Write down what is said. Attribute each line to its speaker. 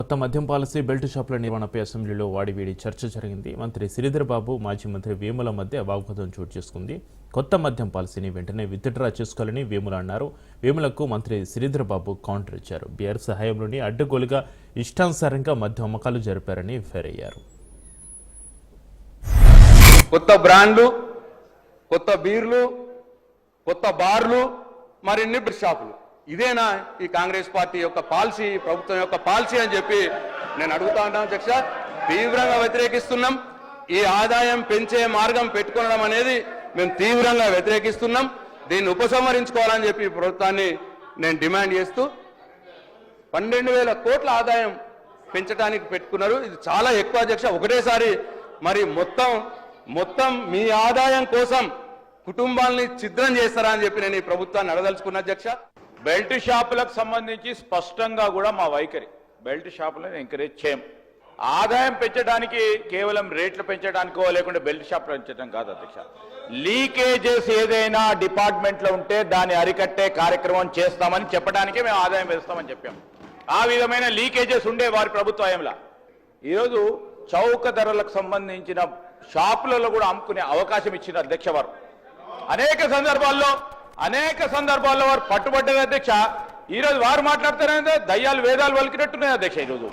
Speaker 1: కొత్త మద్యం policy belt షాపుల నిర్వహణపై అసెంబ్లీలో వాడివేడి చర్చ జరిగింది. మంత్రి శ్రీధర్ బాబు, మాజీ మంత్రి వేముల మధ్య వాగ్వాదం చోటు చేసుకుంది. కొత్త మద్యం పాలసీని వెంటనే విత్డ్రా చేసుకోవాలని వేముల అన్నారు. వేములకు మంత్రి శ్రీధర్ బాబు కౌంటర్ ఇచ్చారు. బీఆర్ఎస్ సహాయంలోని అడ్డగోలుగా ఇష్టానుసారంగా మద్యం అమ్మకాలు జరిపారని ఫైర్ అయ్యారు.
Speaker 2: కొత్త బ్రాండ్లు, కొత్త బీర్లు, కొత్త బార్లు, మరిన్ని షాపులు, ఇదేనా ఈ కాంగ్రెస్ పార్టీ యొక్క పాలసీ, ప్రభుత్వం యొక్క పాలసీ అని చెప్పి నేను అడుగుతా ఉన్నాను అధ్యక్ష. తీవ్రంగా వ్యతిరేకిస్తున్నాం. ఈ ఆదాయం పెంచే మార్గం పెట్టుకోవడం అనేది మేము తీవ్రంగా వ్యతిరేకిస్తున్నాం. దీన్ని ఉపసంహరించుకోవాలని చెప్పి ప్రభుత్వాన్ని నేను డిమాండ్ చేస్తూ 12,000 కోట్ల ఆదాయం పెంచడానికి పెట్టుకున్నారు. ఇది చాలా ఎక్కువ అధ్యక్ష. ఒకటేసారి మరి మొత్తం మీ ఆదాయం కోసం కుటుంబాలని ఛిద్రం చేస్తారా అని చెప్పి నేను ఈ ప్రభుత్వాన్ని అడదలుచుకున్న అధ్యక్ష.
Speaker 3: బెల్ట్ షాపులకు సంబంధించి స్పష్టంగా కూడా మా వైఖరి, బెల్ట్ షాపులను ఎంకరేజ్ చేయం. ఆదాయం పెంచడానికి కేవలం రేట్లు పెంచడానికో లేకుంటే బెల్ట్ షాపులు పెంచడం కాదు అధ్యక్ష. లీకేజెస్ ఏదైనా డిపార్ట్మెంట్లో ఉంటే దాన్ని అరికట్టే కార్యక్రమం చేస్తామని చెప్పడానికే మేము ఆదాయం పెంచుతామని చెప్పాం. ఆ విధమైన లీకేజెస్ ఉండే వారి ప్రభుత్వ హయాంలో ఈరోజు చౌక ధరలకు సంబంధించిన షాపులలో కూడా అమ్ముకునే అవకాశం ఇచ్చిన అధ్యక్ష వారు అనేక సందర్భాల్లో వారు పట్టుబడ్డారు అధ్యక్ష. ఈరోజు వారు మాట్లాడతారంటే దయ్యాలు వేదాలు వలికినట్టున్నాయి అధ్యక్ష. ఈరోజు